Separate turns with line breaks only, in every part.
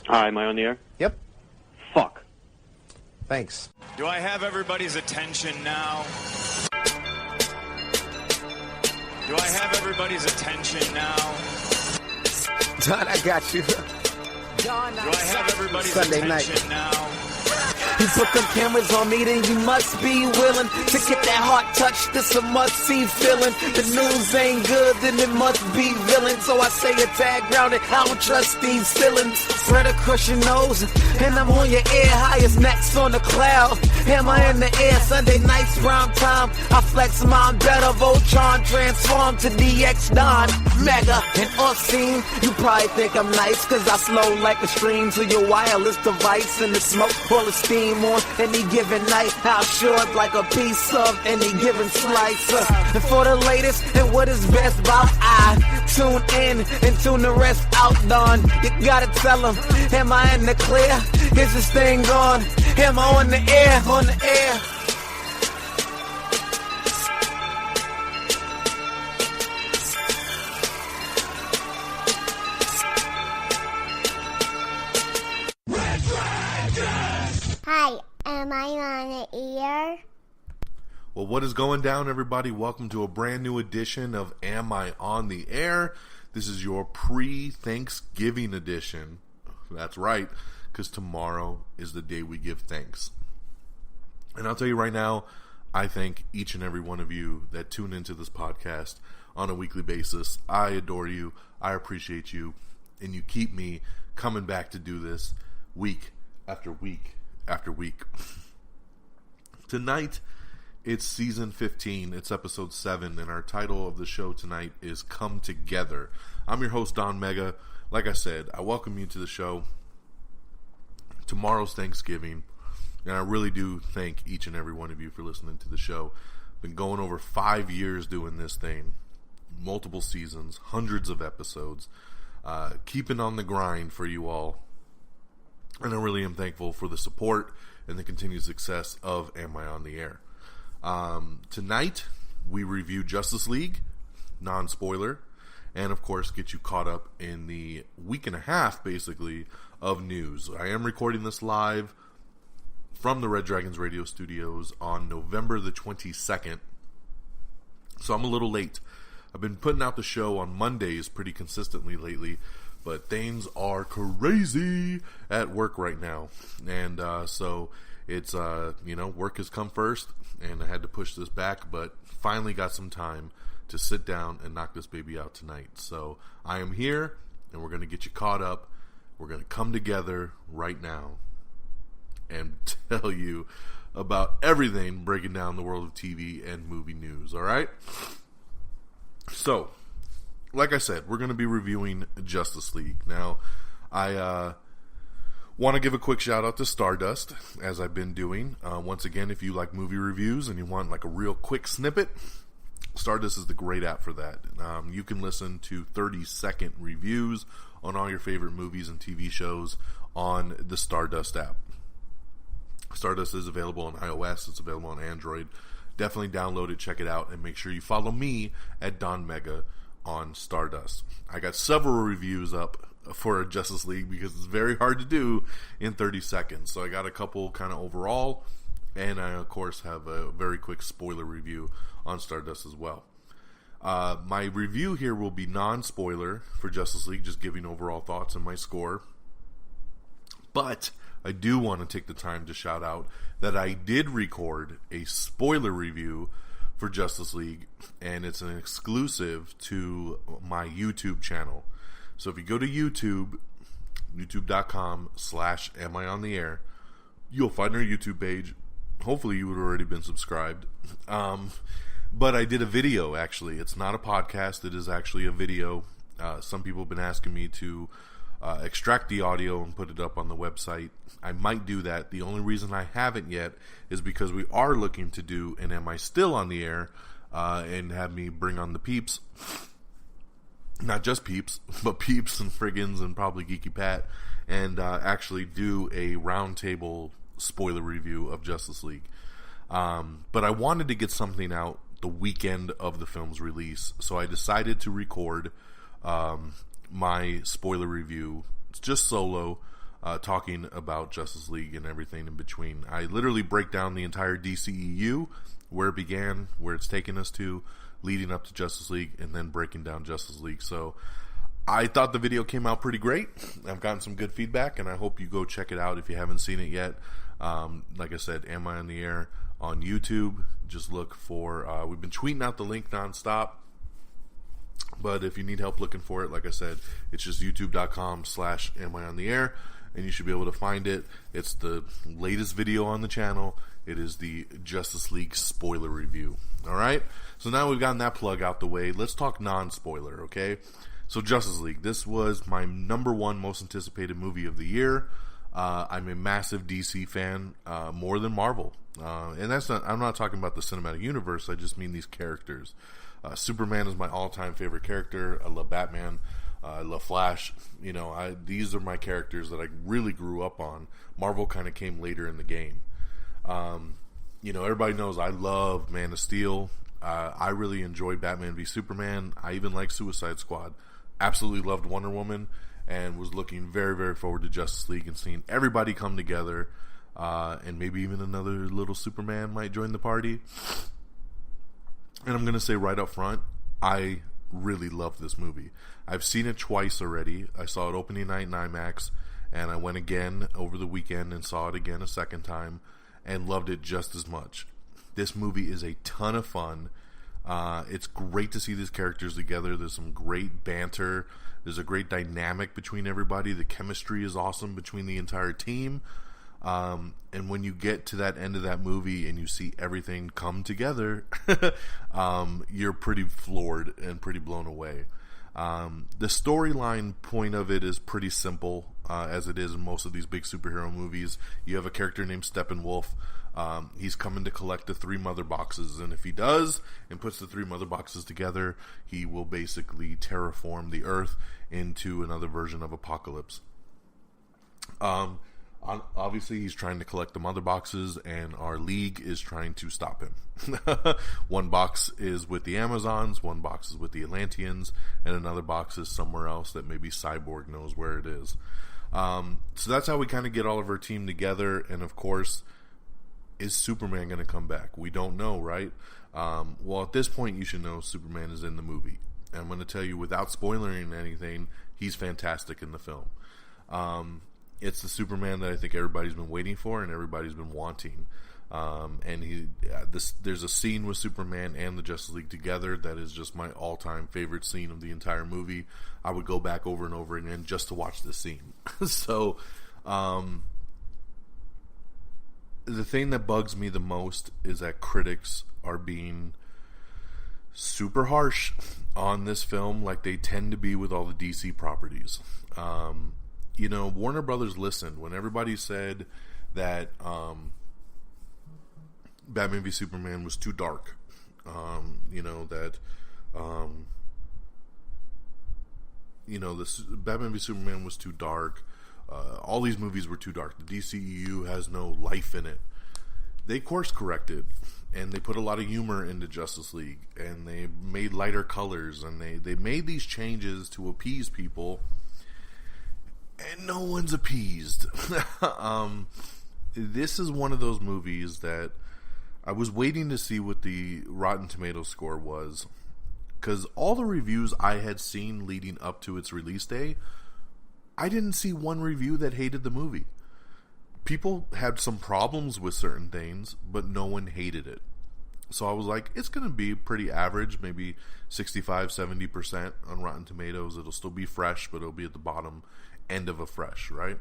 Hi, am I on the air?
Yep.
Fuck.
Thanks.
Do I have everybody's attention now? Do I have everybody's attention now?
Don, I got you.
Do I have everybody's
Sunday
attention
night.
now?
You put them cameras on me, then you must be willing to get that heart touch. This a must-see feeling. The news ain't good, then it must be villain. So I say a tag grounded, I don't trust these feelings. Spread across your nose, and I'm on your ear. Highest next on the cloud, hammer in the air. Sunday nights, prime time. I flex mine better. Voltron transform to DX Don. Mega and off-scene. You probably think I'm nice, cause I slow like a stream to your wireless device. And the smoke full of steam on any given night. How short like a piece of any given slice. And for the latest and what is best about I tune in and tune the rest out, Don. You gotta tell them, am I in the clear? Is this thing on? Am I on the air? On the air.
Hi, am I on the air?
Well, what is going down, everybody? Welcome to a brand new edition of Am I on the Air? This is your pre-Thanksgiving edition. That's right, because tomorrow is the day we give thanks. And I'll tell you right now, I thank each and every one of you that tune into this podcast on a weekly basis. I adore you. I appreciate you. And you keep me coming back to do this week after week after week. Tonight, it's season 15. It's episode 7, and our title of the show tonight is Come Together. I'm your host, Don Mega. Like I said, I welcome you to the show. Tomorrow's Thanksgiving, and I really do thank each and every one of you for listening to the show. Been going over 5 years doing this thing, multiple seasons, hundreds of episodes, keeping on the grind for you all. And I really am thankful for the support and the continued success of Am I on the Air. Tonight, we review Justice League, non-spoiler, and of course get you caught up in the week and a half, basically, of news. I am recording this live from the Red Dragons Radio Studios on November the 22nd, so I'm a little late. I've been putting out the show on Mondays pretty consistently lately, but things are crazy at work right now. And so it's, work has come first, and I had to push this back, but finally got some time to sit down and knock this baby out tonight. So I am here, and we're going to get you caught up. We're going to come together right now and tell you about everything breaking down the world of TV and movie news, all right? So, like I said, we're going to be reviewing Justice League. Now, I want to give a quick shout out to Stardust, as I've been doing. Once again, if you like movie reviews and you want like a real quick snippet, Stardust is the great app for that. You can listen to 30-second reviews on all your favorite movies and TV shows on the Stardust app. Stardust is available on iOS. It's available on Android. Definitely download it, check it out, and make sure you follow me at Don Mega on Stardust. I got several reviews up for Justice League because it's very hard to do in 30 seconds. So I got a couple kind of overall, and I, of course, have a very quick spoiler review on Stardust as well. My review here will be non-spoiler for Justice League, just giving overall thoughts and my score. But I do want to take the time to shout out that I did record a spoiler review for Justice League, and it's an exclusive to my YouTube channel. So if you go to YouTube, youtube.com/amiontheair, you'll find our YouTube page. Hopefully you would have already been subscribed. But I did a video, actually. It's not a podcast. It is actually a video. Some people have been asking me to extract the audio and put it up on the website. I might do that. The only reason I haven't yet is because we are looking to do an Am I Still on the Air and have me bring on the peeps. Not just peeps, but peeps and friggins and probably Geeky Pat, and actually do a roundtable spoiler review of Justice League. But I wanted to get something out the weekend of the film's release, so I decided to record my spoiler review just solo, talking about Justice League and everything in between. I literally break down the entire DCEU, where it began, where it's taken us to, leading up to Justice League, and then breaking down Justice League. So I thought the video came out pretty great. I've gotten some good feedback, and I hope you go check it out if you haven't seen it yet. Like I said, Am I on the Air on YouTube? Just look for, we've been tweeting out the link nonstop. But if you need help looking for it, like I said, it's just youtube.com/Am I on the Air, and you should be able to find it. It's the latest video on the channel. It is the Justice League spoiler review. Alright? So now we've gotten that plug out the way. Let's talk non-spoiler, okay? So Justice League. This was my number one most anticipated movie of the year. I'm a massive DC fan, more than Marvel. And that's not, I'm not talking about the cinematic universe, I just mean these characters. Superman is my all-time favorite character. I love Batman. I love Flash. You know, these are my characters that I really grew up on. Marvel kind of came later in the game. You know, everybody knows I love Man of Steel. I really enjoyed Batman v Superman. I even like Suicide Squad. Absolutely loved Wonder Woman, and was looking very, very forward to Justice League and seeing everybody come together. And maybe even another little Superman might join the party. And I'm going to say right up front, I really love this movie. I've seen it twice already. I saw it opening night in IMAX, and I went again over the weekend and saw it again a second time, and loved it just as much. This movie is a ton of fun. It's great to see these characters together. There's some great banter. There's a great dynamic between everybody. The chemistry is awesome between the entire team. And when you get to that end of that movie and you see everything come together, you're pretty floored and pretty blown away. The storyline point of it is pretty simple, as it is in most of these big superhero movies. You have a character named Steppenwolf. He's coming to collect the 3 mother boxes, and if he does and puts the 3 mother boxes together, he will basically terraform the Earth into another version of Apocalypse. Obviously, he's trying to collect the mother boxes, and our league is trying to stop him. One box is with the Amazons, one box is with the Atlanteans, and another box is somewhere else that maybe Cyborg knows where it is. So that's how we kind of get all of our team together, and of course, is Superman going to come back? We don't know, right? Well, at this point, you should know Superman is in the movie. And I'm going to tell you, without spoiling anything, he's fantastic in the film. It's the Superman that I think everybody's been waiting for and everybody's been wanting. And there's a scene with Superman and the Justice League together that is just my all-time favorite scene of the entire movie. I would go back over and over again just to watch this scene. So, the thing that bugs me the most is that critics are being super harsh on this film, like they tend to be with all the DC properties. You know, Warner Brothers listened when everybody said that Batman v Superman was too dark. You know, that this Batman v Superman was too dark. All these movies were too dark. The DCEU has no life in it. They course corrected, and they put a lot of humor into Justice League, and they made lighter colors, and they made these changes to appease people, and no one's appeased. This is one of those movies that I was waiting to see what the Rotten Tomatoes score was, because all the reviews I had seen leading up to its release day, I didn't see one review that hated the movie. People had some problems with certain things, but no one hated it. So I was like, it's going to be pretty average, maybe 65-70% on Rotten Tomatoes. It'll still be fresh, but it'll be at the bottom end of a fresh, right?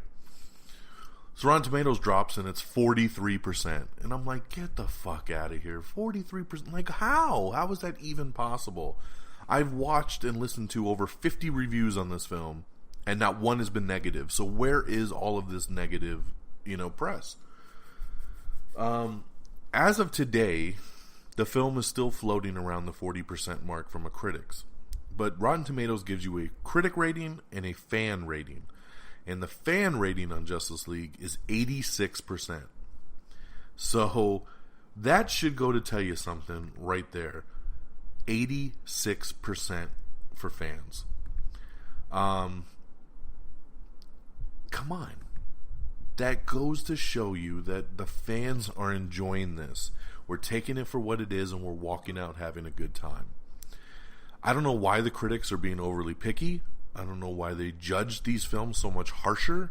So Rotten Tomatoes drops and it's 43%. And I'm like, get the fuck out of here. 43%? Like, how? How is that even possible? I've watched and listened to over 50 reviews on this film, and not one has been negative. So where is all of this negative, press? As of today, the film is still floating around the 40% mark from a critics. But Rotten Tomatoes gives you a critic rating and a fan rating. And the fan rating on Justice League is 86%. So that should go to tell you something right there. 86% for fans. come on. That goes to show you that the fans are enjoying this. We're taking it for what it is, and we're walking out having a good time. I don't know why the critics are being overly picky. I don't know why they judge these films so much harsher.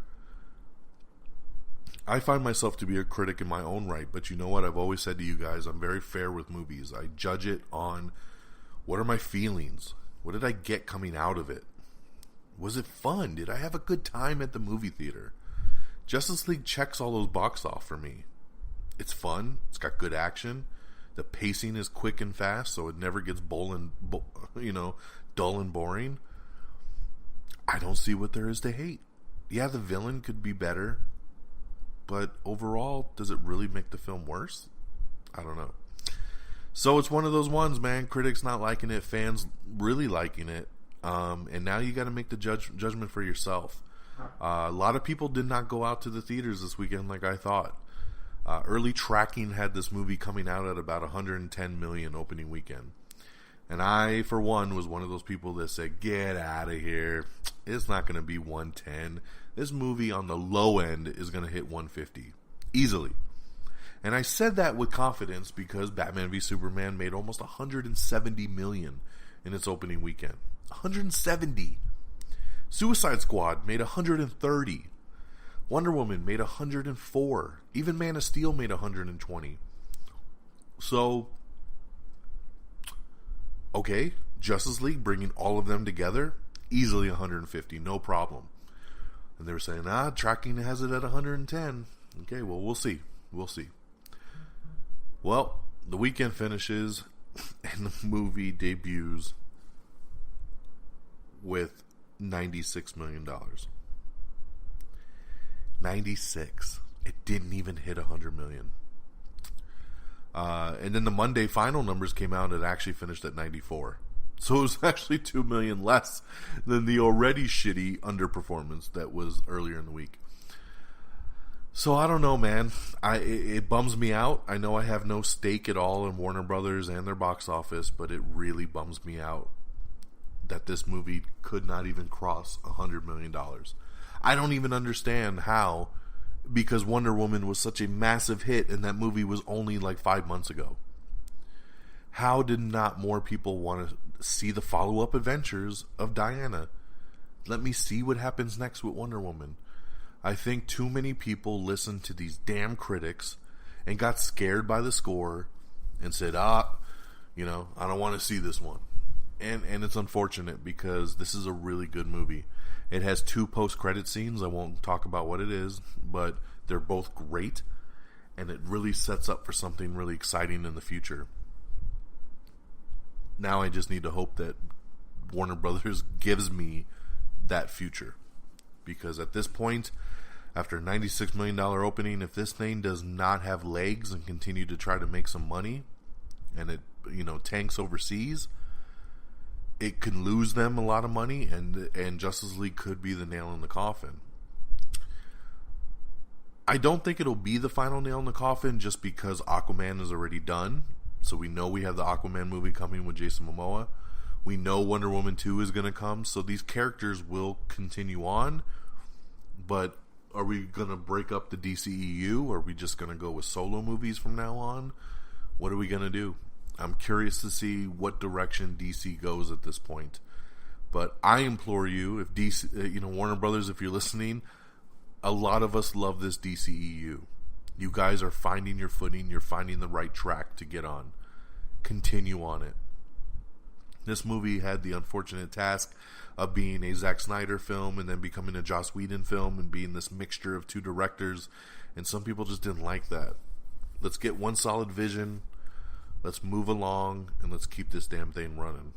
I find myself to be a critic in my own right, but you know what? I've always said to you guys, I'm very fair with movies. I judge it on what are my feelings? What did I get coming out of it? Was it fun? Did I have a good time at the movie theater? Justice League checks all those boxes off for me. It's fun. It's got good action. The pacing is quick and fast, so it never gets dull and boring. I don't see what there is to hate. Yeah, the villain could be better, but overall, does it really make the film worse? I don't know. So it's one of those ones, man. Critics not liking it, fans really liking it, and now you got to make the judgment for yourself. A lot of people did not go out to the theaters this weekend like I thought. Early tracking had this movie coming out at about 110 million opening weekend. And I, for one, was one of those people that said, get out of here. It's not going to be 110. This movie on the low end is going to hit 150. Easily. And I said that with confidence because Batman v Superman made almost 170 million in its opening weekend. 170. Suicide Squad made 130. Wonder Woman made 104. Even Man of Steel made 120. So, okay, Justice League, bringing all of them together, easily 150, no problem. And they were saying, tracking has it at 110. Okay, well, we'll see. We'll see. Well, the weekend finishes, and the movie debuts with $96 million. 96. It didn't even hit 100 million. And then the Monday final numbers came out and it actually finished at 94. So it was actually 2 million less than the already shitty underperformance that was earlier in the week. So I don't know, man. It bums me out. I know I have no stake at all in Warner Brothers and their box office, but it really bums me out that this movie could not even cross $100 million. I don't even understand how, because Wonder Woman was such a massive hit and that movie was only like 5 months ago. How did not more people want to see the follow-up adventures of Diana? Let me see what happens next with Wonder Woman. I think too many people listened to these damn critics and got scared by the score and said, I don't want to see this one. And it's unfortunate because this is a really good movie. It has 2 post-credit scenes. I won't talk about what it is, but they're both great. And it really sets up for something really exciting in the future. Now I just need to hope that Warner Brothers gives me that future. Because at this point, after a $96 million opening, if this thing does not have legs and continue to try to make some money, and it tanks overseas, it could lose them a lot of money, and Justice League could be the nail in the coffin. I don't think it'll be the final nail in the coffin just because Aquaman is already done. So we know we have the Aquaman movie coming with Jason Momoa. We know Wonder Woman 2 is going to come. So these characters will continue on. But are we going to break up the DCEU? Or are we just going to go with solo movies from now on? What are we going to do? I'm curious to see what direction DC goes at this point. But I implore you, if DC, Warner Brothers, if you're listening, a lot of us love this DCEU. You guys are finding your footing. You're finding the right track to get on. Continue on it. This movie had the unfortunate task of being a Zack Snyder film and then becoming a Joss Whedon film and being this mixture of 2 directors. And some people just didn't like that. Let's get one solid vision. Let's move along and let's keep this damn thing running.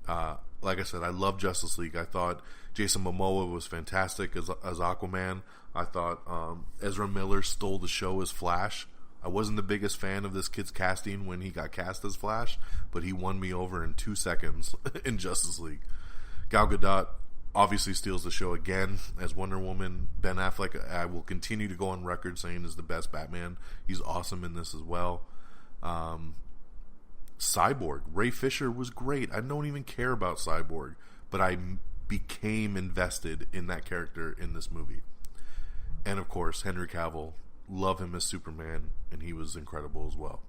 Like I said, I love Justice League. I thought Jason Momoa was fantastic as Aquaman. I thought Ezra Miller stole the show as Flash. I wasn't the biggest fan of this kid's casting when he got cast as Flash, but he won me over in 2 seconds in Justice League. Gal Gadot obviously steals the show again as Wonder Woman. Ben Affleck, I will continue to go on record saying, is the best Batman. He's awesome in this as well. Cyborg, Ray Fisher was great. I don't even care about Cyborg, but I became invested in that character in this movie. And of course, Henry Cavill, love him as Superman, and he was incredible as well.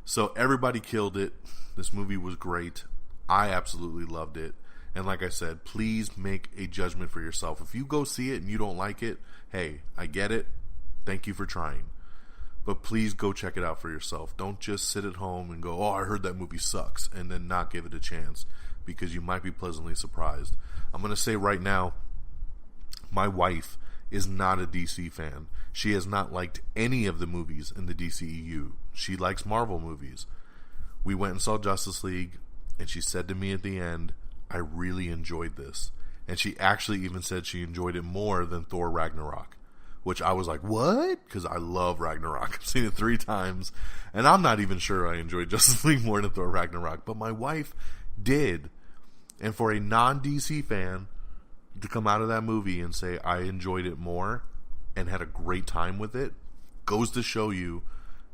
So everybody killed it. This movie was great. I absolutely loved it. And like I said, please make a judgment for yourself. If you go see it and you don't like it, hey, I get it. Thank you for trying. But please go check it out for yourself. Don't just sit at home and go, oh, I heard that movie sucks, and then not give it a chance, because you might be pleasantly surprised. I'm going to say right now, my wife is not a DC fan. She has not liked any of the movies in the DCEU. She likes Marvel movies. We went and saw Justice League, and she said to me at the end, I really enjoyed this. And she actually even said she enjoyed it more than Thor Ragnarok, which I was like, what? Because I love Ragnarok. I've seen it 3 times, and I'm not even sure I enjoyed Justice League more than Thor Ragnarok, but my wife did. And for a non-DC fan to come out of that movie and say, I enjoyed it more and had a great time with it, goes to show you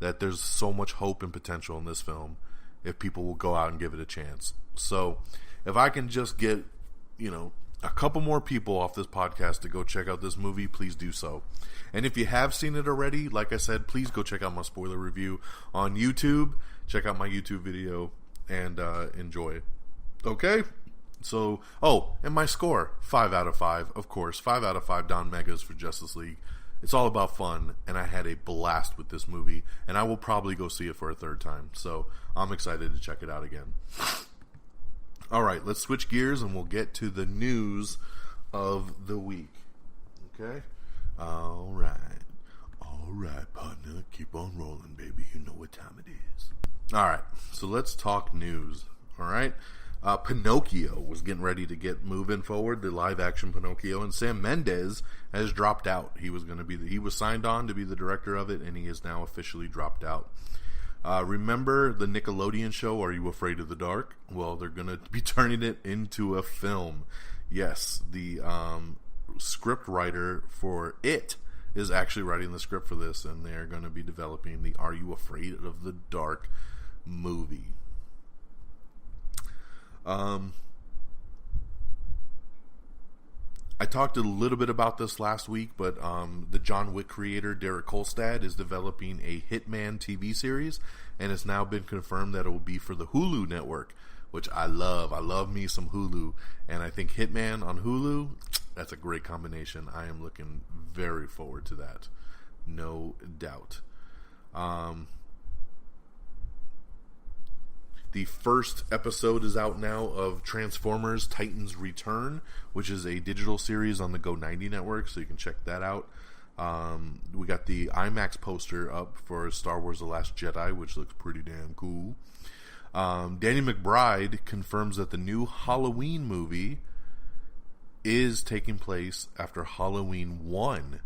that there's so much hope and potential in this film if people will go out and give it a chance. So if I can just get, a couple more people off this podcast to go check out this movie, please do so. And if you have seen it already, like I said, please go check out my spoiler review on YouTube. Check out my YouTube video and enjoy it. Okay? So, and my score, 5 out of 5, of course. 5 out of 5 Don Megas for Justice League. It's all about fun, and I had a blast with this movie, and I will probably go see it for a 3rd time. So, I'm excited to check it out again. All right, let's switch gears, and we'll get to the news of the week. Okay? All right, partner. Keep on rolling, baby. You know what time it is. All right, so let's talk news. All right? Pinocchio was getting ready to get moving forward, the live-action Pinocchio, and Sam Mendes has dropped out. He was signed on to be the director of it, and he is now officially dropped out. Remember the Nickelodeon show, Are You Afraid of the Dark? Well, they're going to be turning it into a film. Yes, the script writer for it is actually writing the script for this, and they're going to be developing the Are You Afraid of the Dark movie. I talked a little bit about this last week, but the John Wick creator Derek Kolstad is developing a Hitman TV series, and it's now been confirmed that it will be for the Hulu network, which I love. I love me some Hulu, and I think Hitman on Hulu, that's a great combination. I am looking very forward to that, no doubt. The first episode is out now of Transformers Titans Return, which is a digital series on the Go90 network, so you can check that out. We got the IMAX poster up for Star Wars The Last Jedi, which looks pretty damn cool. Danny McBride confirms that the new Halloween movie is taking place after Halloween 1.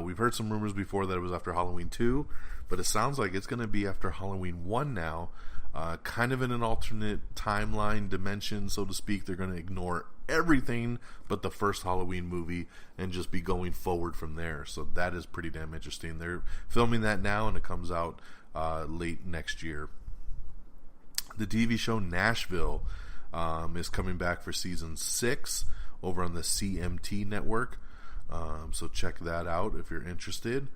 We've heard some rumors before that it was after Halloween 2, but it sounds like it's going to be after Halloween 1 now. Kind of in an alternate timeline dimension, so to speak. They're going to ignore everything but the first Halloween movie and just be going forward from there. So that is pretty damn interesting. They're filming that now, and it comes out late next year. The TV show Nashville is coming back for season 6 over on the CMT network. So check that out if you're interested.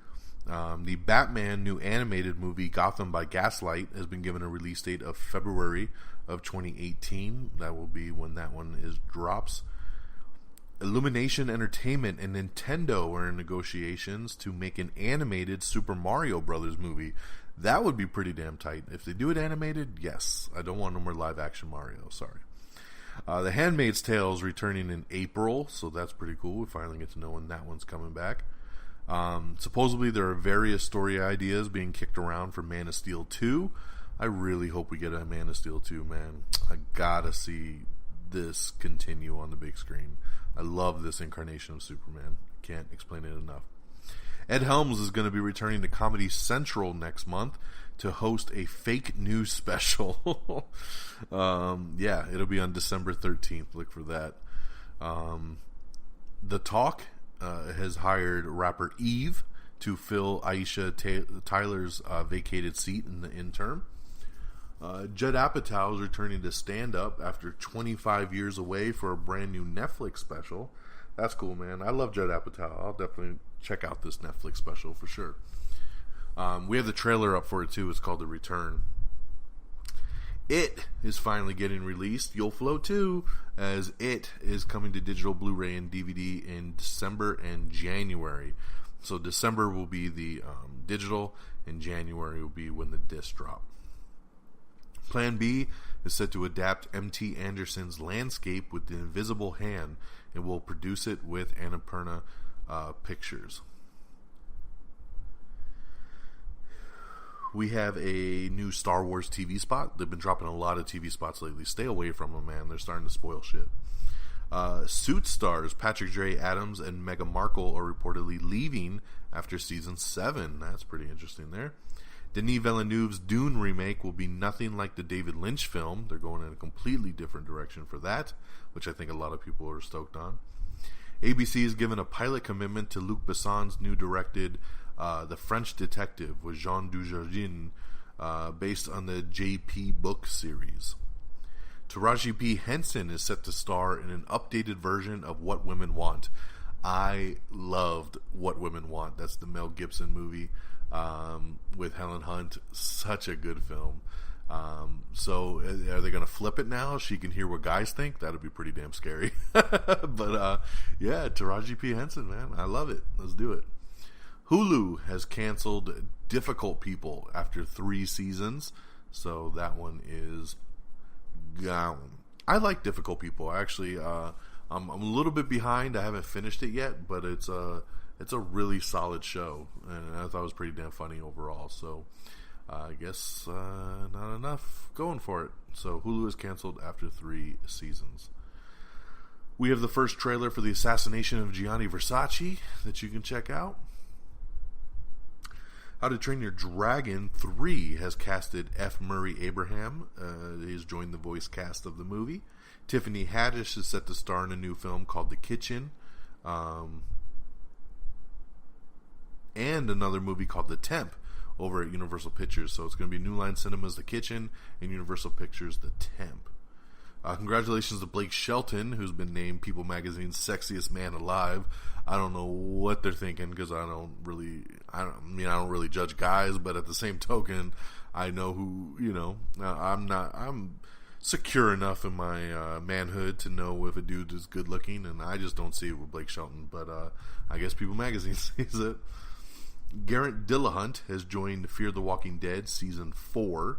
The Batman new animated movie Gotham by Gaslight has been given a release date of February of 2018. That will be when that one drops. Illumination Entertainment and Nintendo are in negotiations to make an animated Super Mario Brothers movie. That would be pretty damn tight. If they do it animated, yes. I don't want no more live action Mario, sorry. The Handmaid's Tale is returning in April, so that's pretty cool. We finally get to know when that one's coming back. Supposedly there are various story ideas being kicked around for Man of Steel 2. I really hope we get a Man of Steel 2, man. I gotta see this continue on the big screen. I love this incarnation of Superman. Can't explain it enough. Ed Helms is going to be returning to Comedy Central next month to host a fake news special. Yeah, it'll be on December 13th. Look for that. The Talk has hired rapper Eve to fill Aisha Tyler's vacated seat in the interim. Judd Apatow is returning to stand-up after 25 years away for a brand new Netflix special. That's cool, man. I love Judd Apatow. I'll definitely check out this Netflix special for sure. We have the trailer up for it too. It's called The Return. It is finally getting released. You'll float too, as it is coming to digital Blu-ray and DVD in December and January. So December will be the digital, and January will be when the discs drop. Plan B is set to adapt M.T. Anderson's Landscape with the Invisible Hand, and will produce it with Annapurna Pictures. We have a new Star Wars TV spot. They've been dropping a lot of TV spots lately. Stay away from them, man. They're starting to spoil shit. Suits stars Patrick J. Adams and Meghan Markle are reportedly leaving after season 7. That's pretty interesting there. Denis Villeneuve's Dune remake will be nothing like the David Lynch film. They're going in a completely different direction for that, which I think a lot of people are stoked on. ABC has given a pilot commitment to Luc Besson's new directed The French Detective with Jean Dujardin, based on the JP book series. Taraji P. Henson is set to star in an updated version of What Women Want. I loved What Women Want. That's the Mel Gibson movie with Helen Hunt. Such a good film. So are they going to flip it now? She can hear what guys think? That would be pretty damn scary. But yeah, Taraji P. Henson, man. I love it. Let's do it. Hulu has canceled Difficult People after 3 seasons. So that one is gone. I like Difficult People. Actually, I'm a little bit behind. I haven't finished it yet, but it's a really solid show, and I thought it was pretty damn funny overall. So I guess not enough going for it. So Hulu is canceled after 3 seasons. We have the first trailer for the assassination of Gianni Versace that you can check out. How to Train Your Dragon 3 has casted F. Murray Abraham. He's joined the voice cast of the movie. Tiffany Haddish is set to star in a new film called The Kitchen. And another movie called The Temp over at Universal Pictures. So it's going to be New Line Cinema's The Kitchen and Universal Pictures' The Temp. Congratulations to Blake Shelton, who's been named People Magazine's sexiest man alive. I don't know what they're thinking, because I don't really judge guys, but at the same token, I know who, I'm secure enough in my manhood to know if a dude is good looking, and I just don't see it with Blake Shelton, but I guess People Magazine sees it. Garrett Dillahunt has joined Fear the Walking Dead Season 4.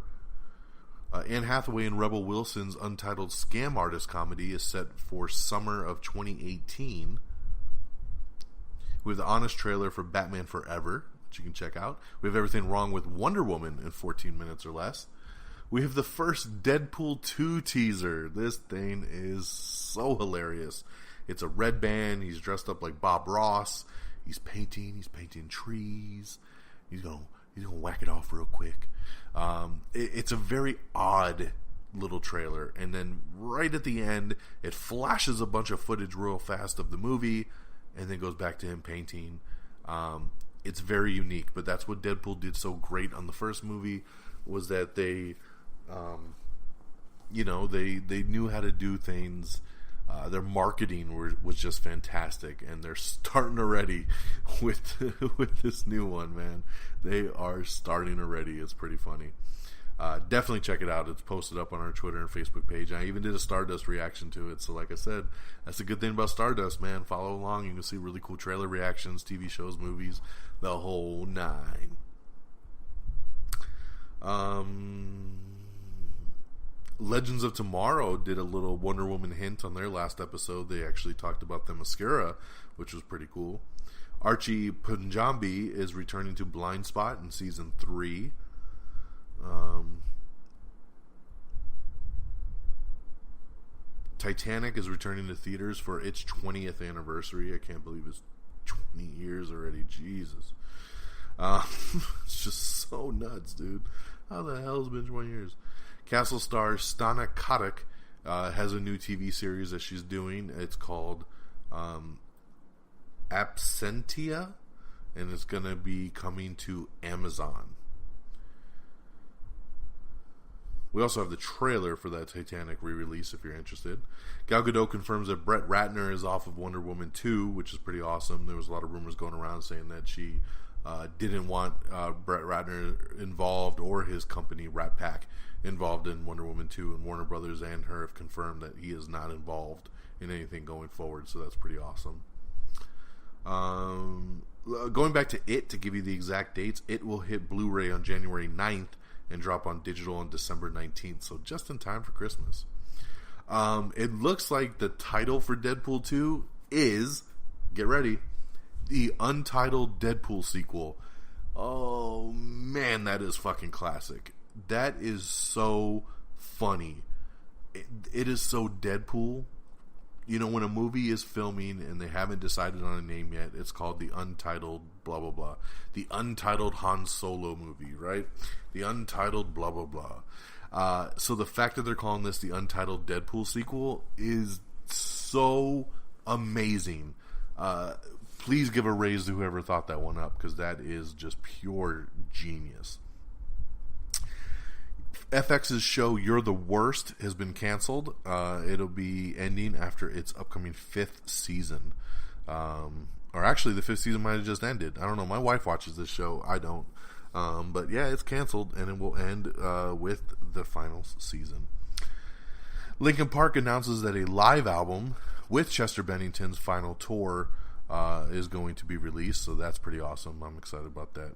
Anne Hathaway and Rebel Wilson's untitled scam artist comedy is set for summer of 2018. We have the honest trailer for Batman Forever, which you can check out. We have Everything Wrong with Wonder Woman in 14 minutes or less. We have the first Deadpool 2 teaser. This thing is so hilarious. It's a red band. He's dressed up like Bob Ross. He's painting trees. He's gonna whack it off real quick. It's a very odd little trailer, and then right at the end, it flashes a bunch of footage real fast of the movie, and then goes back to him painting. It's very unique, but that's what Deadpool did so great on the first movie, was that they knew how to do things. Their marketing was just fantastic, and they're starting already with this new one, man. They are starting already. It's pretty funny. Definitely check it out. It's posted up on our Twitter and Facebook page. I even did a Stardust reaction to it. So like I said, that's a good thing about Stardust, man. Follow along. You can see really cool trailer reactions, TV shows, movies, the whole 9. Legends of Tomorrow did a little Wonder Woman hint on their last episode. They actually talked about Themyscira, which was pretty cool. Archie Punjabi is returning to Blind Spot in season 3. Titanic is returning to theaters for its 20th anniversary. I can't believe it's 20 years already. Jesus. It's just so nuts, dude. How the hell has it been 20 years? Castle star Stana Katic has a new TV series that she's doing. It's called Absentia, and it's going to be coming to Amazon. We also have the trailer for that Titanic re-release if you're interested. Gal Gadot confirms that Brett Ratner is off of Wonder Woman 2, which is pretty awesome. There was a lot of rumors going around saying that she didn't want Brett Ratner involved or his company Rat Pack involved in Wonder Woman 2, and Warner Brothers and her have confirmed that he is not involved in anything going forward, so that's pretty awesome. Going back to It, to give you the exact dates, It will hit Blu-ray on January 9th and drop on digital on December 19th, so just in time for Christmas. It looks like the title for Deadpool 2 is, get ready, the untitled Deadpool sequel. Oh man, that is fucking classic. That is so funny. It is so Deadpool. You know, when a movie is filming and they haven't decided on a name yet, it's called the untitled blah blah blah. The untitled Han Solo movie, right? The untitled blah blah blah. So the fact that they're calling this the untitled Deadpool sequel is so amazing. Please give a raise to whoever thought that one up, because that is just pure genius. FX's show You're the Worst has been canceled. It'll be ending after its upcoming 5th season. Or actually, the 5th season might have just ended. I don't know. My wife watches this show. I don't. But yeah, it's canceled, and it will end with the final season. Linkin Park announces that a live album with Chester Bennington's final tour is going to be released, so that's pretty awesome. I'm excited about that.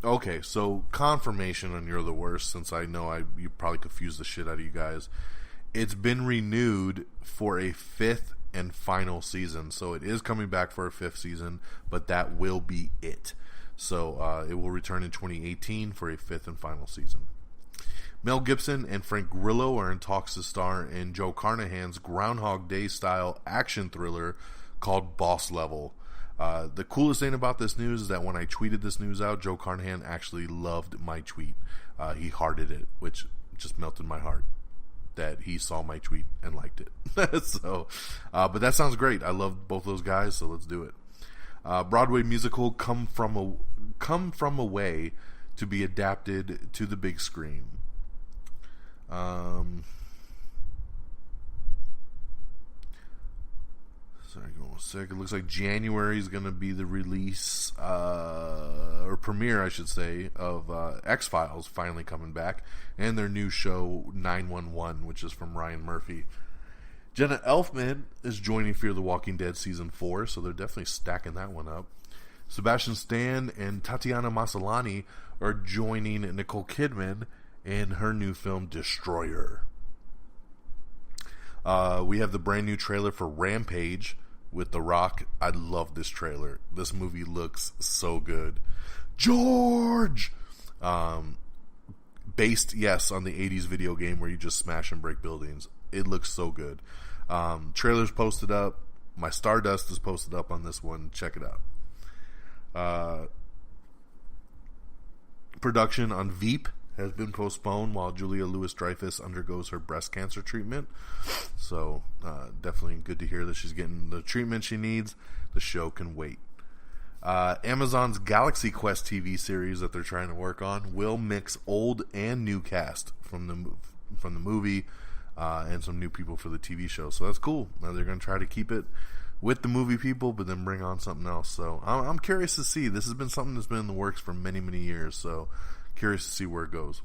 Okay, so confirmation on You're the Worst, since I know you probably confused the shit out of you guys. It's been renewed for a 5th and final season, so it is coming back for a 5th season, but that will be it. So it will return in 2018 for a 5th and final season. Mel Gibson and Frank Grillo are in talks to star in Joe Carnahan's Groundhog Day-style action thriller called Boss Level. The coolest thing about this news is that when I tweeted this news out, Joe Carnahan actually loved my tweet. He hearted it, which just melted my heart that he saw my tweet and liked it. So, but that sounds great. I love both those guys, so let's do it. Broadway musical Come From Away to be adapted to the big screen. Sorry, give me 1 second. It looks like January is going to be the release, or premiere, I should say, of X-Files finally coming back, and their new show 911, which is from Ryan Murphy. Jenna Elfman is joining Fear the Walking Dead Season 4, so they're definitely stacking that one up. Sebastian Stan and Tatiana Maslany are joining Nicole Kidman in her new film Destroyer. We have the brand new trailer for Rampage with The Rock. I love this trailer. This movie looks so good. George! Based, yes, on the 80s video game where you just smash and break buildings. It looks so good. Trailer's posted up. My Stardust is posted up on this one. Check it out. Production on Veep has been postponed while Julia Louis-Dreyfus undergoes her breast cancer treatment. So, definitely good to hear that she's getting the treatment she needs. The show can wait. Amazon's Galaxy Quest TV series that they're trying to work on will mix old and new cast from the movie and some new people for the TV show. So that's cool. Now they're going to try to keep it with the movie people, but then bring on something else. So I'm curious to see. This has been something that's been in the works for many, many years. So curious to see where it goes.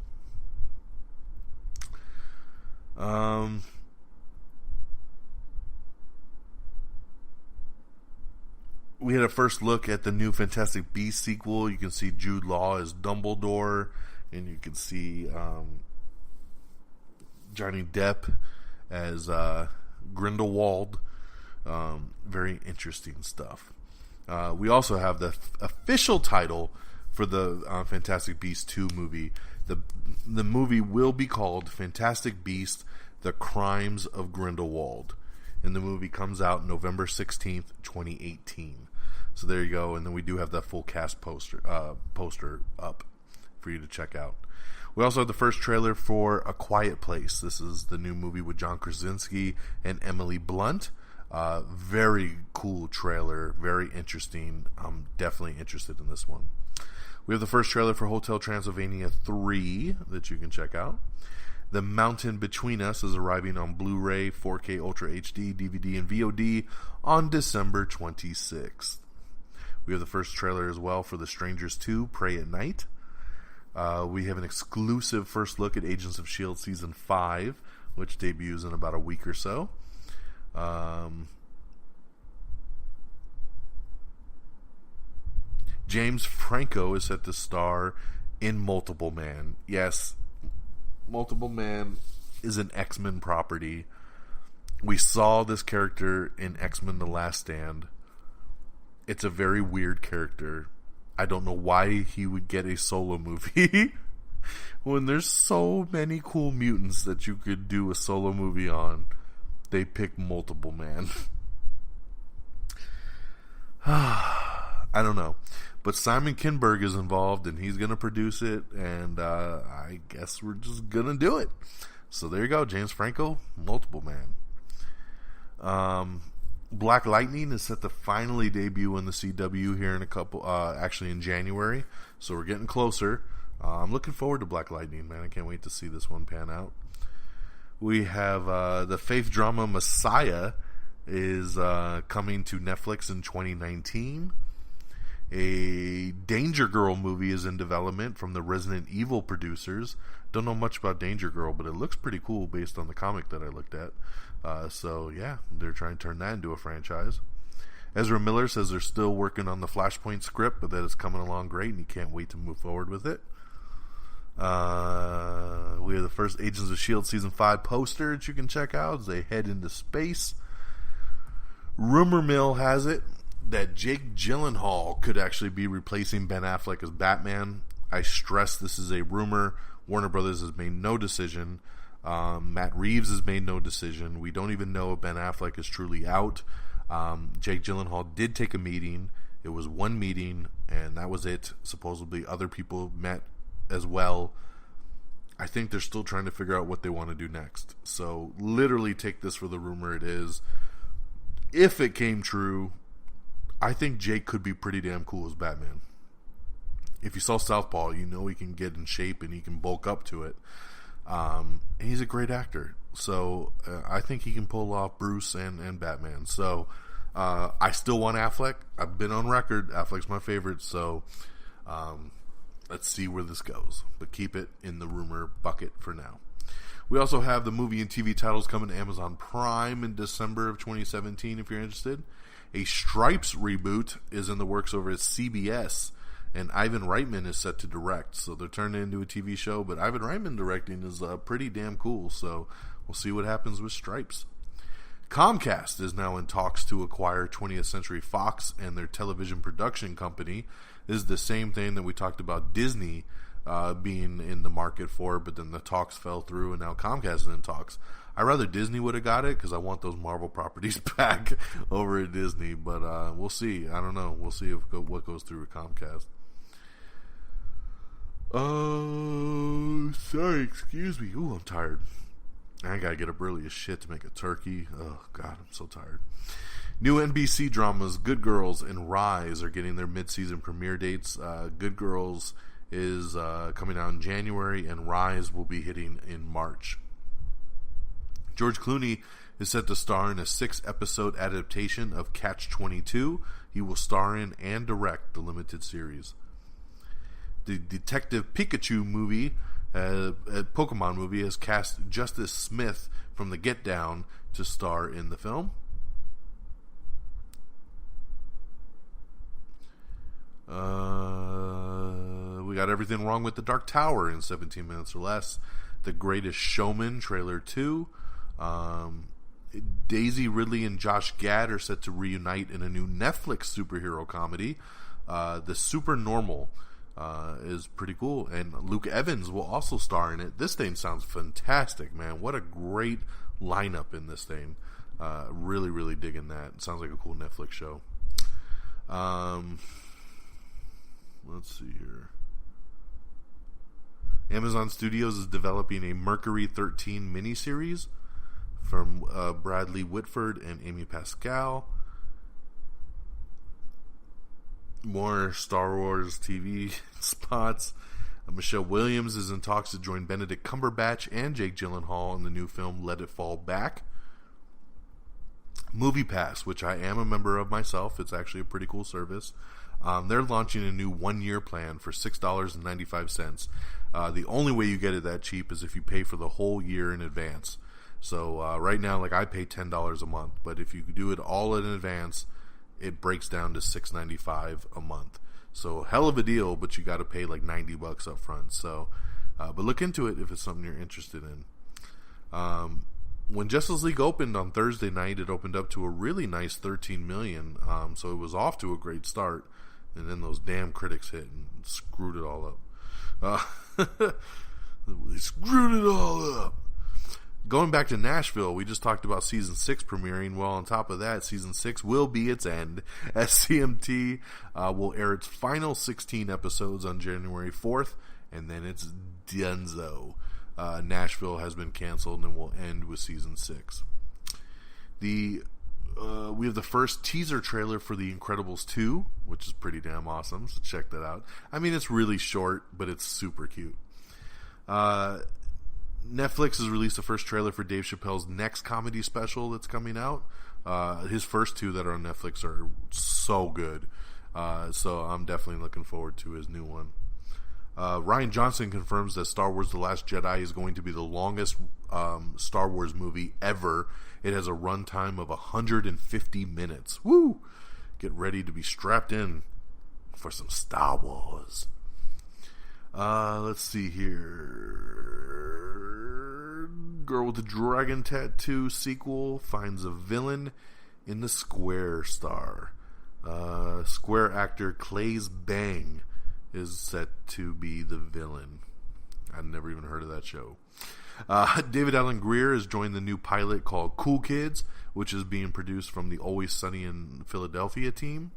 We had a first look at the new Fantastic Beasts sequel. You can see Jude Law as Dumbledore, and you can see Johnny Depp as Grindelwald. Very interesting stuff. We also have the official title for the Fantastic Beasts 2 movie. The movie will be called Fantastic Beasts: The Crimes of Grindelwald, and the movie comes out November 16th, 2018. So there you go, and then we do have that full cast poster up for you to check out. We also have the first trailer for A Quiet Place. This is the new movie with John Krasinski and Emily Blunt. Very cool trailer, very interesting. I'm definitely interested in this one. We have the first trailer for Hotel Transylvania 3 that you can check out. The Mountain Between Us is arriving on Blu-ray, 4K Ultra HD, DVD, and VOD on December 26th. We have the first trailer as well for The Strangers 2, Pray at Night. We have an exclusive first look at Agents of S.H.I.E.L.D. Season 5, which debuts in about a week or so. James Franco is set to star in Multiple Man. Yes, Multiple Man is an X-Men property. We saw this character in X-Men The Last Stand. It's a very weird character. I don't know why he would get a solo movie when there's so many cool mutants that you could do a solo movie on. They pick Multiple Man. I don't know. But Simon Kinberg is involved, and he's going to produce it, and I guess we're just going to do it. So there you go, James Franco, Multiple Man. Black Lightning is set to finally debut in the CW here in actually in January, so we're getting closer. I'm looking forward to Black Lightning, man. I can't wait to see this one pan out. We have the faith drama Messiah is coming to Netflix in 2019. A Danger Girl movie is in development from the Resident Evil producers. Don't know much about Danger Girl, but it looks pretty cool based on the comic that I looked at. So yeah, they're trying to turn that into a franchise. Ezra Miller says they're still working on the Flashpoint script, but that it's coming along great and he can't wait to move forward with it. We have the first Agents of S.H.I.E.L.D. Season 5 poster that you can check out as they head into space. Rumor mill has it that Jake Gyllenhaal could actually be replacing Ben Affleck as Batman. I stress this is a rumor. Warner Brothers has made no decision. Matt Reeves has made no decision. We don't even know if Ben Affleck is truly out. Jake Gyllenhaal did take a meeting. It was one meeting, and that was it. Supposedly other people met as well. I think they're still trying to figure out what they want to do next. So literally take this for the rumor it is. If it came true, I think Jake could be pretty damn cool as Batman. If you saw Southpaw, you know he can get in shape and he can bulk up to it. And he's a great actor. So I think he can pull off Bruce and Batman. So I still want Affleck. I've been on record. Affleck's my favorite. So let's see where this goes. But keep it in the rumor bucket for now. We also have the movie and TV titles coming to Amazon Prime in December of 2017 if you're interested. A Stripes reboot is in the works over at CBS, and Ivan Reitman is set to direct. So they're turning it into a TV show, but Ivan Reitman directing is pretty damn cool. So we'll see what happens with Stripes. Comcast is now in talks to acquire 20th Century Fox, and their television production company is the same thing that we talked about Disney being in the market for, but then the talks fell through, and now Comcast is in talks. I'd rather Disney would have got it because I want those Marvel properties back over at Disney, but we'll see. I don't know. We'll see what goes through with Comcast. Oh, sorry, excuse me. Ooh, I'm tired. I gotta get up early as shit to make a turkey. Oh, God, I'm so tired. New NBC dramas, Good Girls and Rise, are getting their mid-season premiere dates. Good Girls is coming out in January, and Rise will be hitting in March. George Clooney is set to star in a 6-episode adaptation of Catch-22. He will star in and direct the limited series. The Detective Pikachu movie, Pokemon movie, has cast Justice Smith from The Get Down to star in the film. We got Everything Wrong with the Dark Tower in 17 minutes or less. The Greatest Showman trailer 2. Daisy Ridley and Josh Gad are set to reunite in a new Netflix superhero comedy. The Supernormal is pretty cool, and Luke Evans will also star in it. This thing sounds fantastic, man. What a great lineup in this thing. Really, really digging that. It sounds like a cool Netflix show. Let's see here. Amazon Studios is developing a Mercury 13 miniseries from Bradley Whitford and Amy Pascal. More Star Wars TV spots. Michelle Williams is in talks to join Benedict Cumberbatch and Jake Gyllenhaal in the new film Let It Fall Back. MoviePass, which I am a member of myself, it's actually a pretty cool service. They're launching a new 1-year plan for $6.95. The only way you get it that cheap is if you pay for the whole year in advance. So right now, like, I pay $10 a month, but if you do it all in advance, it breaks down to $6.95 a month. So hell of a deal, but you got to pay like $90 up front. So, but look into it if it's something you're interested in. When Justice League opened on Thursday night, it opened up to a really nice 13 million. So it was off to a great start, and then those damn critics hit and screwed it all up. They screwed it all up. Going back to Nashville, we just talked about Season 6 premiering. Well, on top of that, Season 6 will be its end, as CMT will air its final 16 episodes on January 4th, and then it's donezo. Nashville has been canceled and will end with Season 6. We have the first teaser trailer for The Incredibles 2, which is pretty damn awesome, so check that out. I mean, it's really short, but it's super cute. Netflix has released the first trailer for Dave Chappelle's next comedy special that's coming out. His first two that are on Netflix are so good. So I'm definitely looking forward to his new one. Rian Johnson confirms that Star Wars The Last Jedi is going to be the longest Star Wars movie ever. It has a runtime of 150 minutes. Woo! Get ready to be strapped in for some Star Wars. Let's see here. Girl with the Dragon Tattoo sequel finds a villain in the Square star. Square actor Claes Bang is set to be the villain. I've never even heard of that show. David Alan Grier has joined the new pilot called Cool Kids, which is being produced from the Always Sunny in Philadelphia team.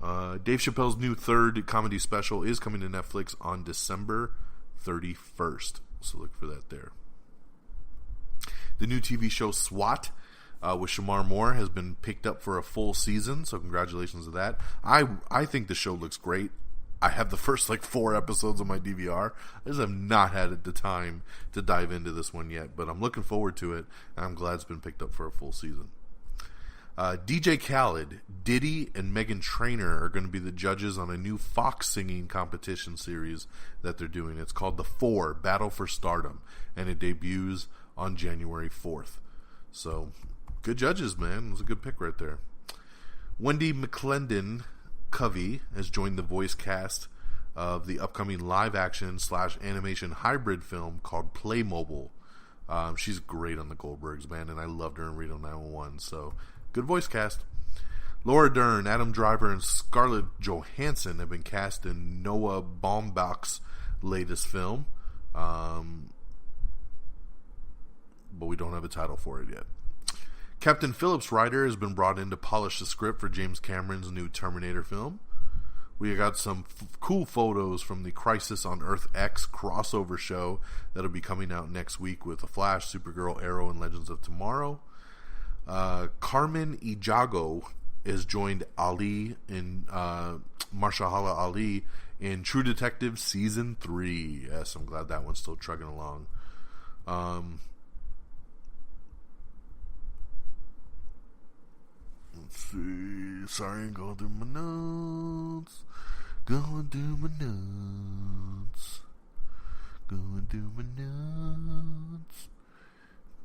Dave Chappelle's new third comedy special is coming to Netflix on December 31st. So look for that there. The new TV show SWAT with Shamar Moore has been picked up for a full season, so congratulations to that. I think the show looks great. I have the first 4 episodes on my DVR. I just have not had the time to dive into this one yet, but I'm looking forward to it, and I'm glad it's been picked up for a full season. DJ Khaled, Diddy, and Meghan Trainor are going to be the judges on a new Fox singing competition series that they're doing. It's called The Four, Battle for Stardom, and it debuts on January 4th. So, good judges, man. It was a good pick right there. Wendy McClendon Covey has joined the voice cast of the upcoming live-action / animation hybrid film called Playmobil. She's great on the Goldbergs, man, and I loved her in Reno 911, so good voice cast. Laura Dern, Adam Driver, and Scarlett Johansson have been cast in Noah Baumbach's latest film, but we don't have a title for it yet. Captain Phillips Ryder has been brought in to polish the script for James Cameron's new Terminator film. We got some cool photos from the Crisis on Earth X crossover show that'll be coming out next week with The Flash, Supergirl, Arrow, and Legends of Tomorrow. Carmen Ejago has joined Ali in Marshala Ali in True Detective Season 3. Yes, I'm glad that one's still trucking along. Let's see. Sorry, I'm going through my notes. Going through my notes. Going through my notes.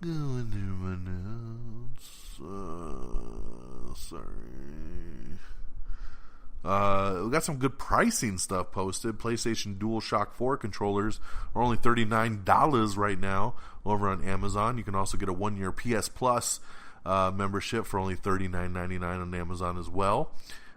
Going through my notes. Sorry. We got some good pricing stuff posted. PlayStation DualShock 4 controllers are only $39 right now over on Amazon. You can also get a 1-year PS Plus membership for only $39.99 on Amazon as well.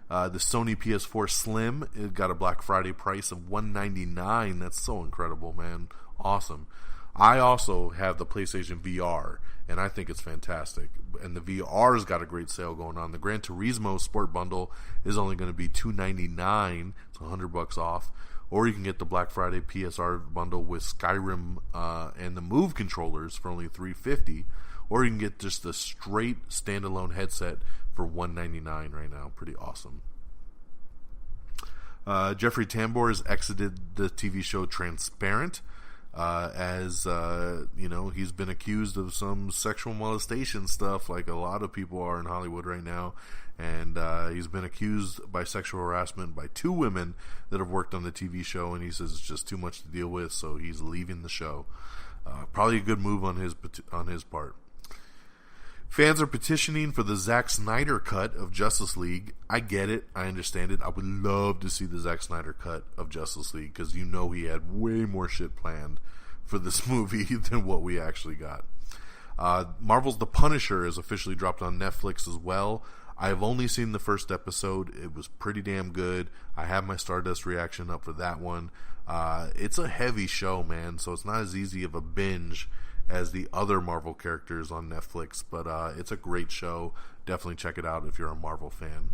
The Sony PS4 Slim, it got a Black Friday price of $199. That's so incredible, man. Awesome. I also have the PlayStation VR, and I think it's fantastic. And the VR's got a great sale going on. The Gran Turismo Sport Bundle is only going to be $299. It's $100 off. Or you can get the Black Friday PSR bundle with Skyrim and the Move controllers for only $350. Or you can get just the straight standalone headset for $199 right now. Pretty awesome. Jeffrey Tambor has exited the TV show Transparent, as he's been accused of some sexual molestation stuff, like a lot of people are in Hollywood right now, and he's been accused by sexual harassment by 2 women that have worked on the TV show, and he says it's just too much to deal with, so he's leaving the show. Probably a good move on his part. Fans are petitioning for the Zack Snyder cut of Justice League. I get it. I understand it. I would love to see the Zack Snyder cut of Justice League, because he had way more shit planned for this movie than what we actually got. Marvel's The Punisher is officially dropped on Netflix as well. I have only seen the first episode. It was pretty damn good. I have my Stardust reaction up for that one. It's a heavy show, man, so it's not as easy of a binge as the other Marvel characters on Netflix, but it's a great show. Definitely check it out if you're a Marvel fan.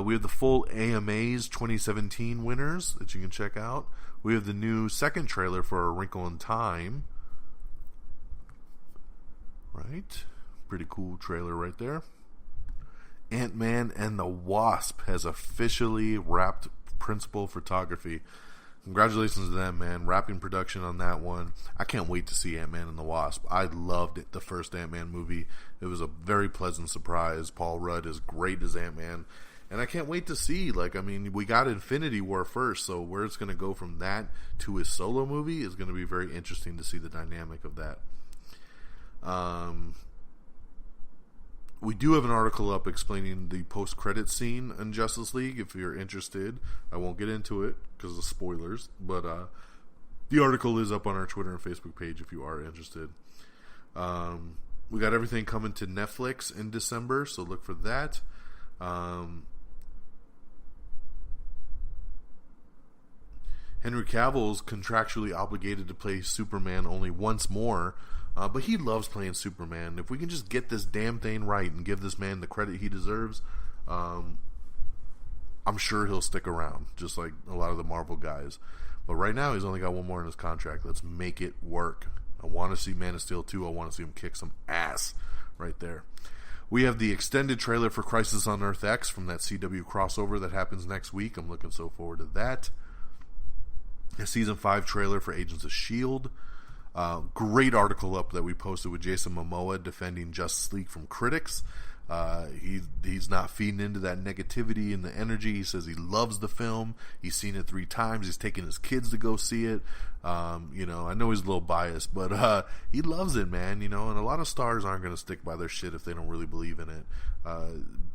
We have the full AMAs 2017 winners that you can check out. We have the new second trailer for A Wrinkle in Time. Right? Pretty cool trailer right there. Ant-Man and the Wasp has officially wrapped principal photography. Congratulations to them, man. Wrapping production on that one. I can't wait to see Ant-Man and the Wasp. I loved it, the first Ant-Man movie. It was a very pleasant surprise. Paul Rudd is great as Ant-Man. And I can't wait to see, we got Infinity War first, so where it's going to go from that to his solo movie is going to be very interesting to see the dynamic of that. We do have an article up explaining the post-credit scene in Justice League, if you're interested. I won't get into it because of spoilers, but the article is up on our Twitter and Facebook page if you are interested. We got everything coming to Netflix in December, so look for that. Henry Cavill's contractually obligated to play Superman only once more, but he loves playing Superman. If we can just get this damn thing right and give this man the credit he deserves, I'm sure he'll stick around, just like a lot of the Marvel guys. But right now, he's only got one more in his contract. Let's make it work. I want to see Man of Steel 2. I want to see him kick some ass right there. We have the extended trailer for Crisis on Earth X from that CW crossover that happens next week. I'm looking so forward to that. A Season 5 trailer for Agents of S.H.I.E.L.D. Great article up that we posted with Jason Momoa defending Justice League from critics. He's not feeding into that negativity and the energy. He says he loves the film. He's seen it 3 times. He's taking his kids to go see it. I know he's a little biased, but he loves it, man. And a lot of stars aren't going to stick by their shit if they don't really believe in it.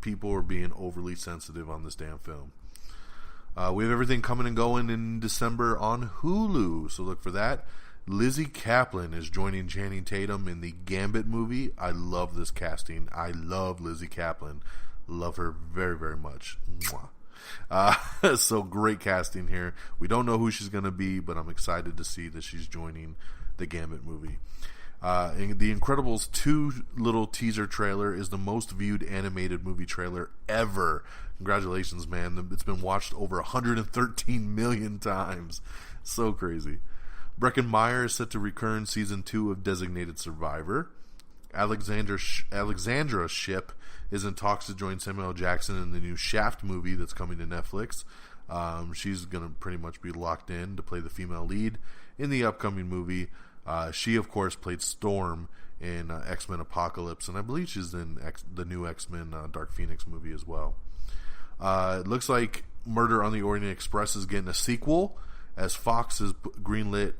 People are being overly sensitive on this damn film. We have everything coming and going in December on Hulu, so look for that. Lizzy Caplan is joining Channing Tatum in the Gambit movie. I love this casting. I love Lizzy Caplan. Love her very, very much. Mwah. So great casting here. We don't know who she's going to be, but I'm excited to see that she's joining the Gambit movie. And The Incredibles 2 little teaser trailer is the most viewed animated movie trailer ever. Congratulations, man. It's been watched over 113 million times. So crazy. Breckin Meyer is set to recur in Season 2 of Designated Survivor. Alexandra Shipp is in talks to join Samuel L. Jackson in the new Shaft movie that's coming to Netflix. She's going to pretty much be locked in to play the female lead in the upcoming movie. She, of course, played Storm in X-Men Apocalypse, and I believe she's in the new X-Men Dark Phoenix movie as well. It looks like Murder on the Orient Express is getting a sequel, as Fox has greenlit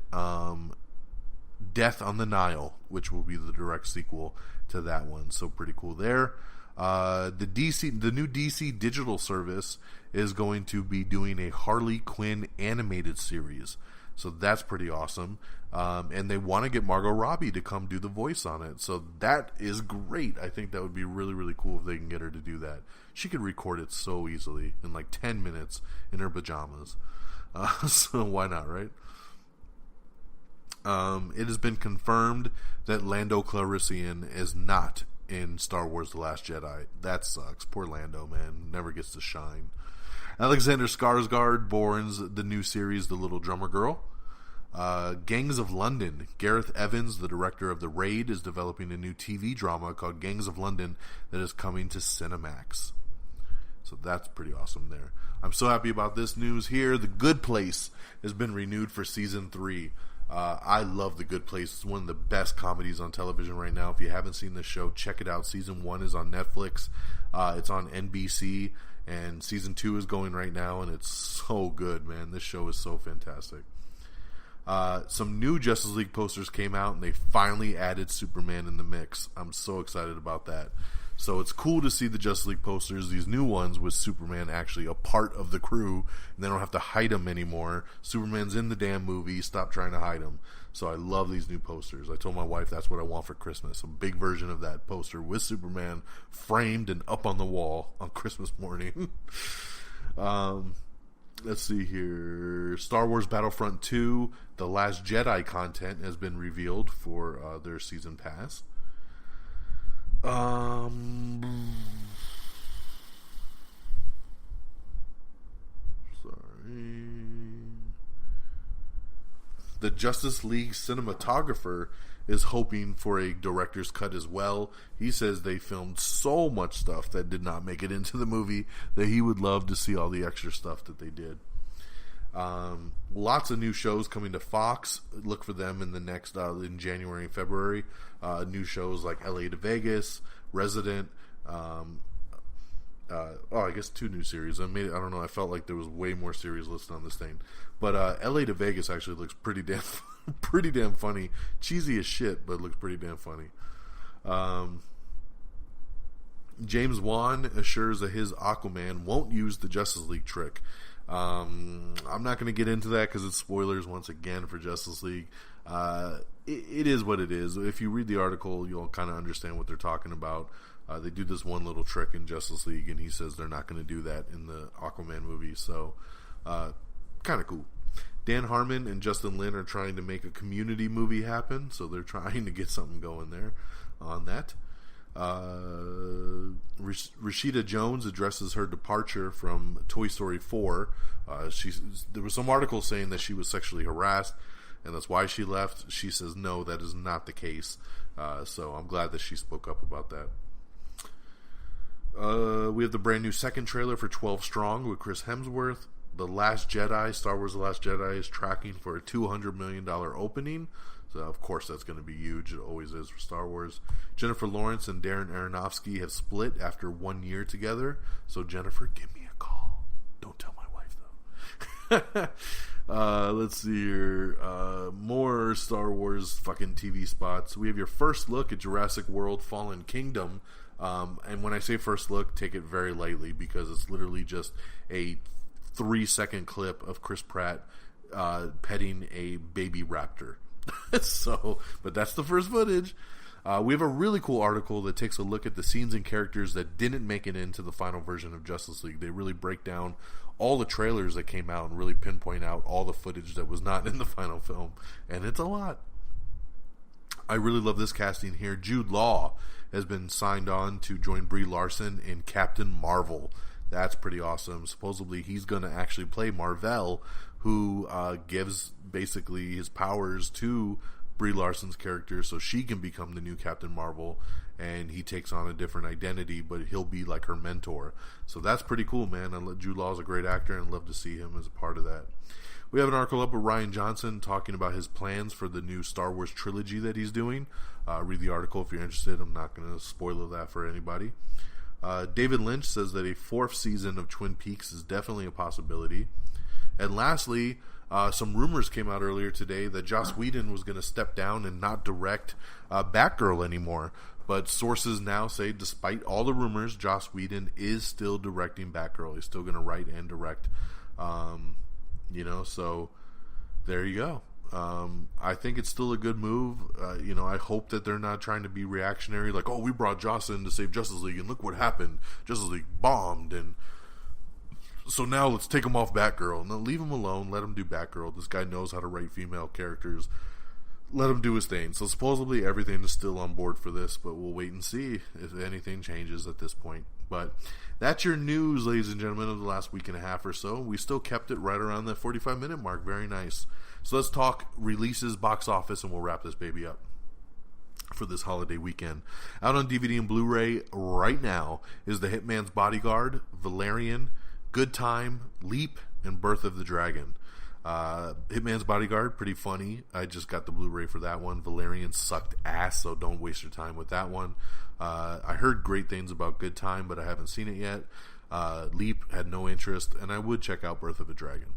Death on the Nile, which will be the direct sequel to that one. So pretty cool there. The new DC digital service is going to be doing a Harley Quinn animated series. So that's pretty awesome. And they want to get Margot Robbie to come do the voice on it. So that is great. I think that would be really, really cool if they can get her to do that. She could record it so easily in like 10 minutes in her pajamas. So why not, right? It has been confirmed that Lando Calrissian is not in Star Wars The Last Jedi. That sucks. Poor Lando, man. Never gets to shine. Alexander Skarsgård borns the new series The Little Drummer Girl. Gangs of London. Gareth Evans, the director of The Raid, is developing a new TV drama called Gangs of London that is coming to Cinemax. So that's pretty awesome there. I'm so happy about this news here. The Good Place has been renewed for season 3. I love The Good Place. It's one of the best comedies on television right now. If you haven't seen this show, check it out. Season 1 is on Netflix. It's on NBC, and season 2 is going right now, and it's so good, man. This show is so fantastic. Some new Justice League posters came out, and they finally added Superman in the mix. I'm so excited about that. So it's cool to see the Justice League posters, these new ones with Superman actually a part of the crew, and they don't have to hide him anymore. Superman's in the damn movie. Stop trying to hide him. So I love these new posters. I told my wife that's what I want for Christmas. A big version of that poster with Superman framed and up on the wall on Christmas morning. Let's see here. Star Wars Battlefront 2, The Last Jedi content has been revealed for their season pass. Sorry. The Justice League cinematographer is hoping for a director's cut as well. He says they filmed so much stuff that did not make it into the movie that he would love to see all the extra stuff that they did. Lots of new shows coming to Fox. Look for them in the next in January and February. New shows like LA to Vegas, Resident. I guess 2 new series. I don't know. I felt like there was way more series listed on this thing, but LA to Vegas actually looks pretty damn funny. Cheesy as shit, but it looks pretty damn funny. James Wan assures that his Aquaman won't use the Justice League trick. I'm not going to get into that because it's spoilers once again for Justice League. It is what it is. If you read the article, you'll kind of understand what they're talking about. They do this one little trick in Justice League, and he says they're not going to do that in the Aquaman movie. So, kind of cool. Dan Harmon and Justin Lin are trying to make a Community movie happen, so they're trying to get something going there on that. Rashida Jones addresses her departure from Toy Story 4. There was some articles saying that she was sexually harassed, and that's why she left. She says no, that is not the case. So I'm glad that she spoke up about that. We have the brand new second trailer for 12 Strong with Chris Hemsworth. The Last Jedi, Star Wars The Last Jedi, is tracking for a $200 million opening. So, of course, that's going to be huge. It always is for Star Wars. Jennifer Lawrence and Darren Aronofsky have split after 1 year together. So, Jennifer, give me a call. Don't tell my wife, though. Let's see here. More Star Wars fucking TV spots. We have your first look at Jurassic World Fallen Kingdom. And when I say first look, take it very lightly because it's literally just a 3-second clip of Chris Pratt petting a baby raptor. But that's the first footage. We have a really cool article that takes a look at the scenes and characters that didn't make it into the final version of Justice League. They really break down all the trailers that came out and really pinpoint out all the footage that was not in the final film. And it's a lot. I really love this casting here. Jude Law has been signed on to join Brie Larson in Captain Marvel. That's pretty awesome. Supposedly he's going to actually play Mar-Vell, who gives basically his powers to Brie Larson's character so she can become the new Captain Marvel, and he takes on a different identity, but he'll be like her mentor. So that's pretty cool, man. Jude Law is a great actor, and I'd love to see him as a part of that. We have an article up with Rian Johnson talking about his plans for the new Star Wars trilogy that he's doing. Read the article if you're interested. I'm not going to spoil that for anybody. David Lynch says that a 4th season of Twin Peaks is definitely a possibility. And lastly, some rumors came out earlier today that Joss Whedon was going to step down and not direct Batgirl anymore. But sources now say, despite all the rumors, Joss Whedon is still directing Batgirl. He's still going to write and direct. So there you go. I think it's still a good move. I hope that they're not trying to be reactionary, like, oh, we brought Joss in to save Justice League, and look what happened. Justice League bombed, and so now let's take him off Batgirl. No, leave him alone. Let him do Batgirl. This guy knows how to write female characters. Let him do his thing. So supposedly everything is still on board for this, but we'll wait and see if anything changes at this point. But that's your news, ladies and gentlemen, of the last week and a half or so. We still kept it right around that 45-minute mark. Very nice. So let's talk releases, box office, and we'll wrap this baby up. for this holiday weekend. Out on DVD and Blu-ray right now is The Hitman's Bodyguard, Valerian, Good Time, Leap, and Birth of the Dragon. Hitman's Bodyguard, pretty funny. I just got the Blu-ray for that one. Valerian sucked ass, so don't waste your time with that one. I heard great things about Good Time, but I haven't seen it yet. Leap had no interest, and I would check out Birth of a Dragon.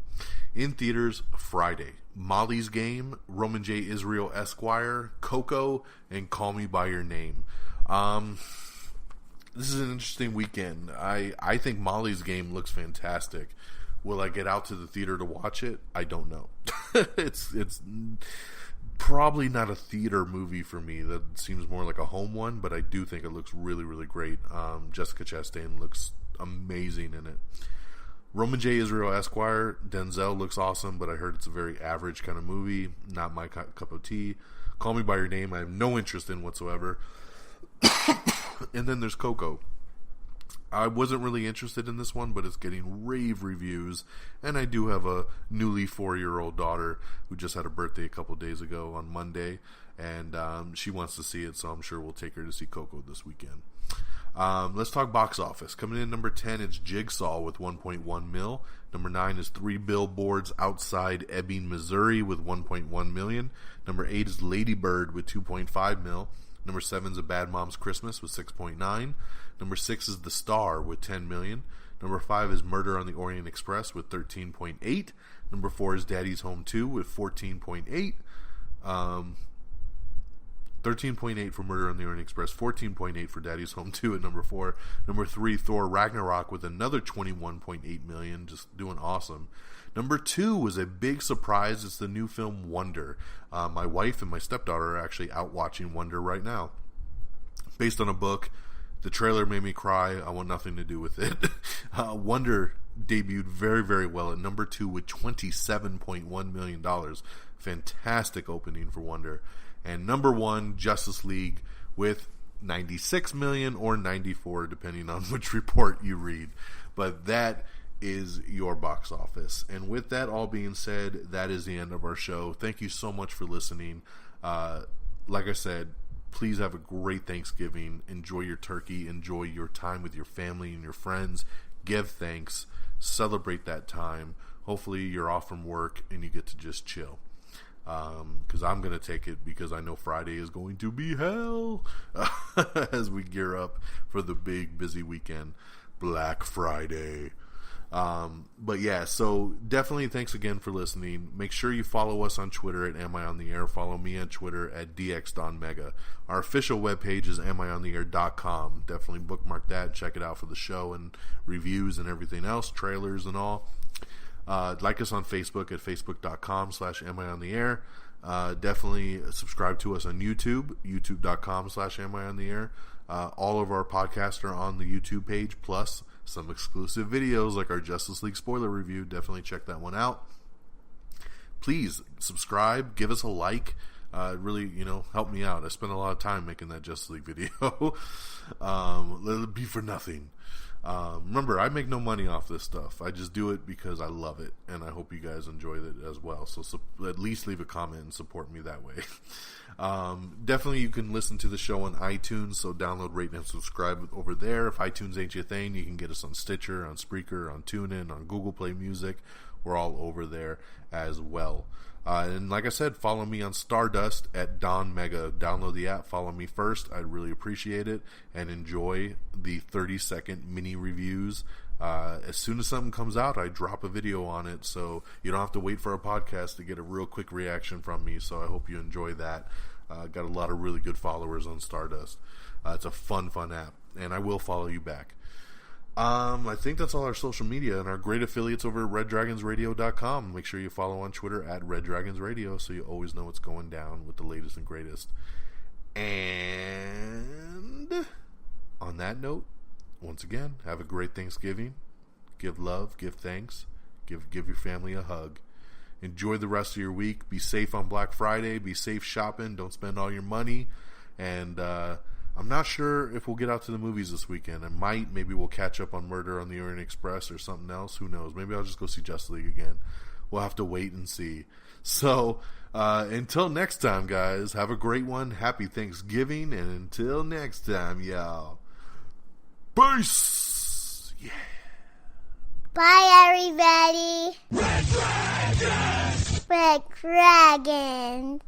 In theaters Friday, Molly's Game, Roman J. Israel Esquire, Coco, and Call Me By Your Name. This is an interesting weekend. I think Molly's Game looks fantastic. Will I get out to the theater to watch it? I don't know. It's probably not a theater movie for me. That seems more like a home one, but I do think it looks really, really great. Jessica Chastain looks amazing in it. Roman J. Israel Esquire, Denzel looks awesome, but I heard it's a very average kind of movie. Not my cup of tea. Call Me By Your Name, I have no interest in whatsoever. And then there's Coco. I wasn't really interested in this one, but it's getting rave reviews, and I do have a newly 4-year-old daughter who just had a birthday a couple days ago on Monday, and she wants to see it, so I'm sure we'll take her to see Coco this weekend. Let's talk box office. Coming in number 10, it's Jigsaw with 1.1 mil. Number 9 is 3 Billboards Outside Ebbing, Missouri with 1.1 million. Number 8 is Lady Bird with 2.5 mil. Number 7 is A Bad Mom's Christmas with 6.9. Number 6 is The Star with 10 million. Number 5 is Murder on the Orient Express with 13.8. Number 4 is Daddy's Home 2 with 14.8. 13.8 for Murder on the Orient Express, 14.8 for Daddy's Home 2 at number 4. Number 3, Thor Ragnarok with another 21.8 million, just doing awesome. Number 2 was a big surprise. It's the new film Wonder. My wife and my stepdaughter are actually out watching Wonder right now. Based on a book. The trailer made me cry. I want nothing to do with it. Wonder debuted very, very well at number 2 with $27.1 million. Fantastic opening for Wonder. And number 1, Justice League with 96 million or 94, depending on which report you read. But that is your box office. And with that all being said, that is the end of our show. Thank you so much for listening. Like I said, please have a great Thanksgiving. Enjoy your turkey. Enjoy your time with your family and your friends. Give thanks. Celebrate that time. Hopefully you're off from work and you get to just chill. Because I'm going to take it, because I know Friday is going to be hell as we gear up for the big busy weekend, Black Friday. But yeah, so definitely thanks again for listening. Make sure you follow us on Twitter at Am I On The Air. Follow me on Twitter at DXDonMega. Our official webpage is amiontheair.com. Definitely bookmark that and check it out for the show and reviews and everything else, trailers and all. Like us on Facebook at facebook.com/amiontheair. Definitely subscribe to us on YouTube, youtube.com/amiontheair. All of our podcasts are on the YouTube page, plus some exclusive videos like our Justice League spoiler review. Definitely check that one out. Please subscribe, give us a like. Really, help me out. I spent a lot of time making that Justice League video. Let it be for nothing. Remember, I make no money off this stuff. I just do it because I love it, and I hope you guys enjoy it as well. So at least leave a comment and support me that way. Definitely you can listen to the show on iTunes, so download, rate, and subscribe over there. If iTunes ain't your thing, you can get us on Stitcher, on Spreaker, on TuneIn, on Google Play Music. We're all over there as well. And like I said, follow me on Stardust at Don Mega. Download the app, follow me first. I'd really appreciate it. And enjoy the 30-second mini reviews. As soon as something comes out, I drop a video on it. So you don't have to wait for a podcast to get a real quick reaction from me. So I hope you enjoy that. Got a lot of really good followers on Stardust. It's a fun app. And I will follow you back. I think that's all our social media and our great affiliates over at RedDragonsRadio.com. Make sure you follow on Twitter at RedDragonsRadio so you always know what's going down with the latest and greatest. And on that note, once again, have a great Thanksgiving. Give love, give thanks, give your family a hug. Enjoy the rest of your week. Be safe on Black Friday. Be safe shopping. Don't spend all your money. And I'm not sure if we'll get out to the movies this weekend. I might. Maybe we'll catch up on Murder on the Orient Express or something else. Who knows? Maybe I'll just go see Justice League again. We'll have to wait and see. So, until next time, guys, have a great one. Happy Thanksgiving. And until next time, y'all. Peace. Yeah.
Bye, everybody. Red Dragons. Red Dragons.